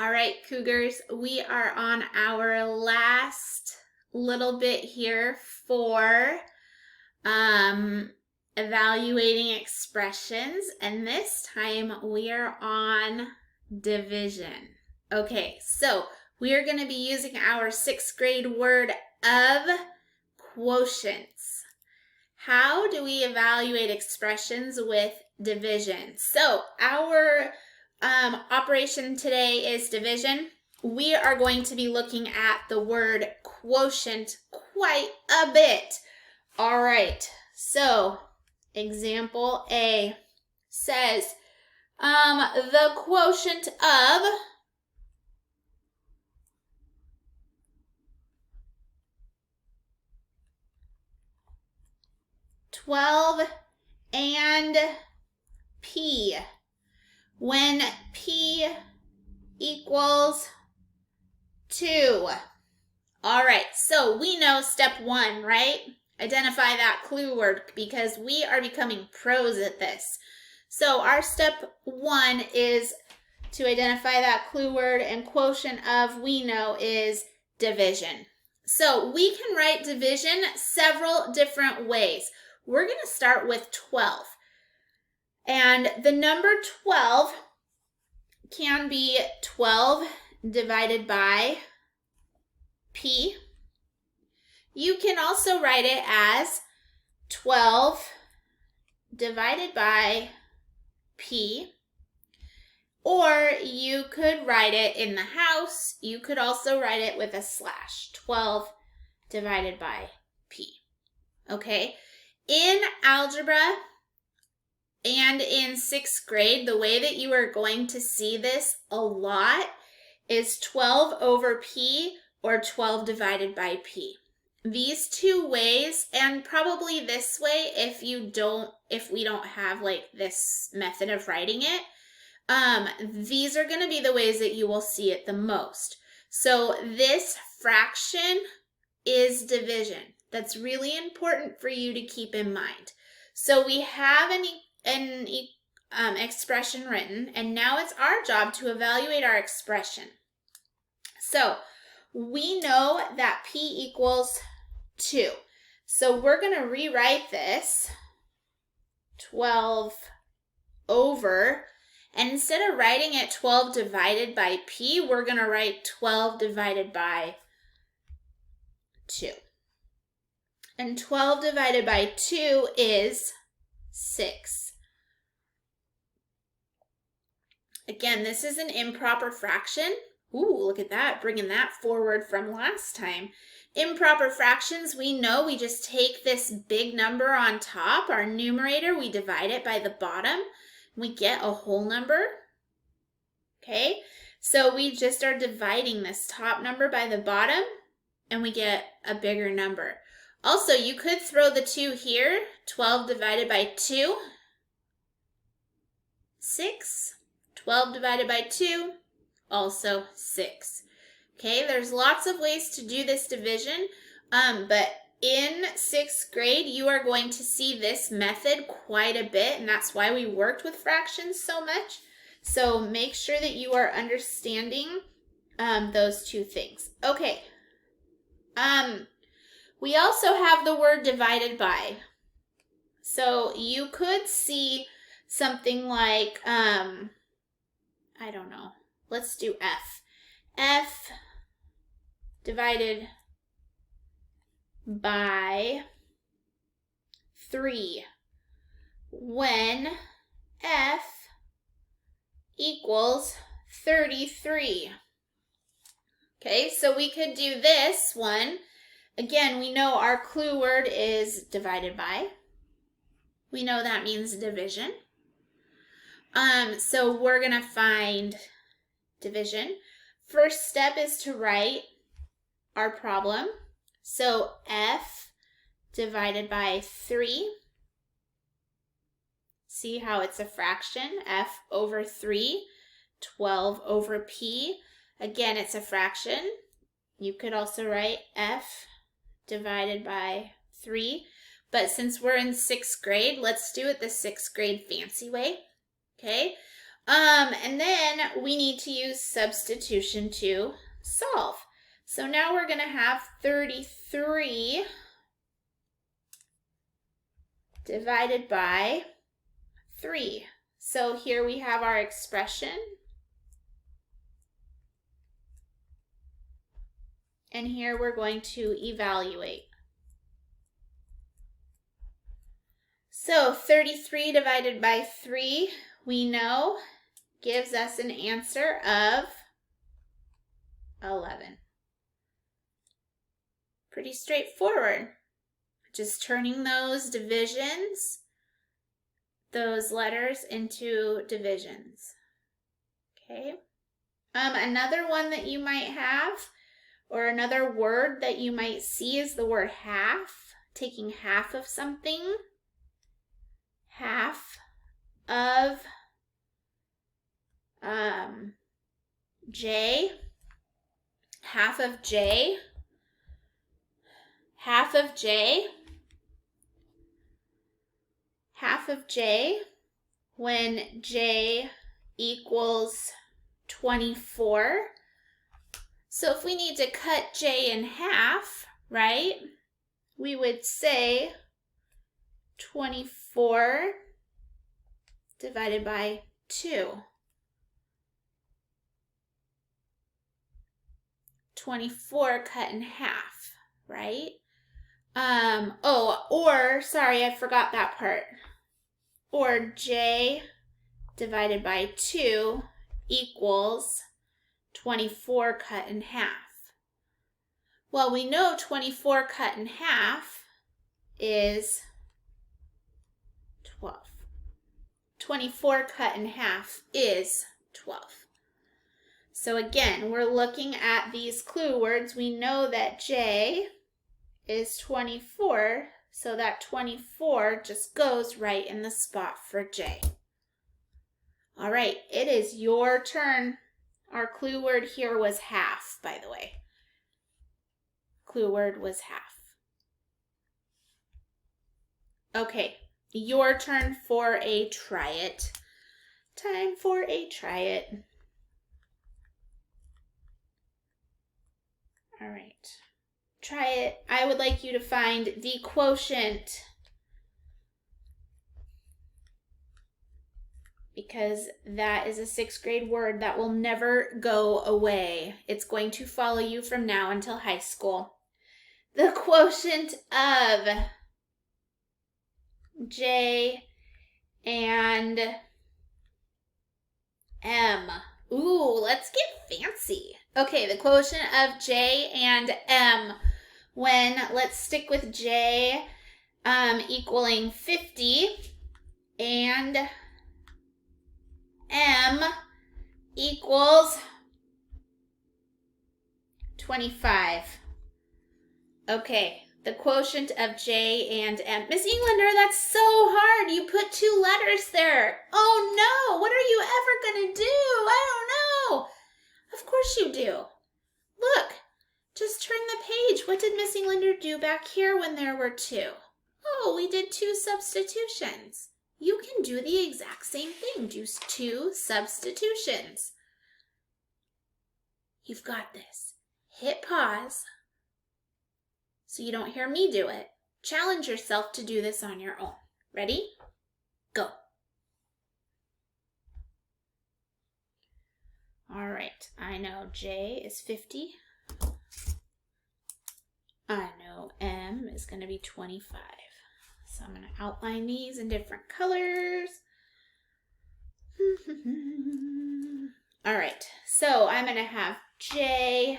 All right, Cougars, we are on our last little bit here for evaluating expressions, and this time we are on division. Okay, so we are going to be using our 6th grade word of quotients. How do we evaluate expressions with division? So our operation today is division. We are going to be looking at the word quotient quite a bit. All right, so example A says the quotient of 12 and P when P equals 2. All right, so we know step 1, right? Identify that clue word because we are becoming pros at this. So our step 1 is to identify that clue word, and quotient of, we know, is division. So we can write division several different ways. We're going to start with 12. And the number 12 can be 12 divided by P. You can also write it as 12 divided by P. Or you could write it in the house. You could also write it with a slash. 12 divided by P. Okay? In algebra and in 6th grade, the way that you are going to see this a lot is 12 over P or 12 divided by P. These two ways, and probably this way if we don't have like this method of writing it, these are going to be the ways that you will see it the most. So this fraction is division. That's really important for you to keep in mind. So we have an expression written, and now it's our job to evaluate our expression. So we know that P equals 2. So we're going to rewrite this 12 over, and instead of writing it 12 divided by P, we're going to write 12 divided by 2. And 12 divided by 2 is 6. Again, this is an improper fraction. Ooh, look at that, bringing that forward from last time. Improper fractions, we know we just take this big number on top, our numerator, we divide it by the bottom, we get a whole number. Okay, so we just are dividing this top number by the bottom, and we get a bigger number. Also, you could throw the 2 here. 12 divided by 2, 6. 12 divided by 2, also 6. Okay, there's lots of ways to do this division, but in 6th grade, you are going to see this method quite a bit, and that's why we worked with fractions so much. So make sure that you are understanding those two things. Okay. We also have the word divided by. So you could see something like, I don't know, let's do F. F divided by 3 when F equals 33. Okay, so we could do this one. Again, we know our clue word is divided by. We know that means division. So we're going to find division. First step is to write our problem. So F divided by 3. See how it's a fraction? F over 3, 12 over P. Again, it's a fraction. You could also write F divided by 3. But since we're in 6th grade, let's do it the 6th grade fancy way. Okay? And then we need to use substitution to solve. So now we're going to have 33 divided by 3. So here we have our expression. And here we're going to evaluate. So 33 divided by 3, we know, gives us an answer of 11. Pretty straightforward. Just turning those divisions, those letters into divisions. Okay. Another one that you might have, or another word that you might see, is the word half. Taking half of something. Half of J. Half of J. Half of J. Half of J, when J equals 24. So if we need to cut J in half, right, we would say 24 divided by 2. 24 cut in half, right? Sorry, I forgot that part. Or J divided by 2 equals 24 cut in half. Well, we know 24 cut in half is 12. 24 cut in half is 12. So again, we're looking at these clue words. We know that J is 24, so that 24 just goes right in the spot for J. All right, it is your turn. Our clue word here was half, by the way. Clue word was half. Okay, your turn for a try it. Time for a try it. All right. Try it. I would like you to find the quotient, because that is a 6th grade word that will never go away. It's going to follow you from now until high school. The quotient of J and M. Ooh, let's get fancy. Okay, the quotient of J and M. Let's stick with J equaling 50 and M equals 25. Okay, the quotient of J and M. Miss Englander, that's so hard. You put 2 letters there. Oh no, what are you ever gonna do? I don't know. Of course you do. Look, just turn the page. What did Miss Englander do back here when there were 2? Oh, we did 2 substitutions. You can do the exact same thing. Do 2 substitutions. You've got this. Hit pause so you don't hear me do it. Challenge yourself to do this on your own. Ready? Go. All right, I know J is 50. I know M is going to be 25. So I'm going to outline these in different colors. All right, so I'm going to have J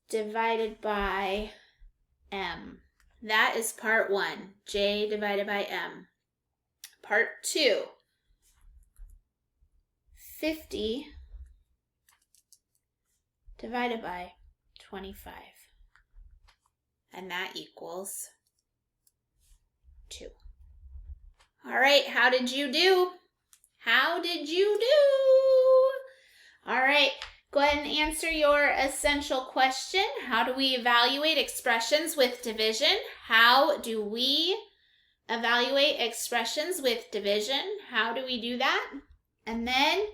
divided by M. That is part 1, J divided by M. Part 2, 50 divided by 25. And that equals 2. All right, how did you do? How did you do? All right, go ahead and answer your essential question. How do we evaluate expressions with division? How do we evaluate expressions with division? How do we do that? And then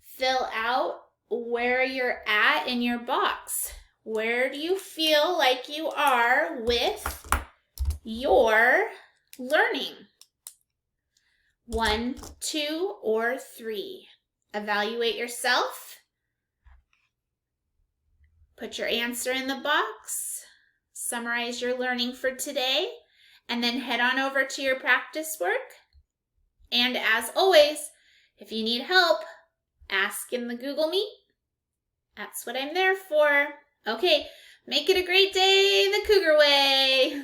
fill out where you're at in your box. Where do you feel like you are with your learning? 1, 2, or 3. Evaluate yourself. Put your answer in the box. Summarize your learning for today. And then head on over to your practice work. And as always, if you need help, ask in the Google Meet. That's what I'm there for. Okay, make it a great day the Cougar way.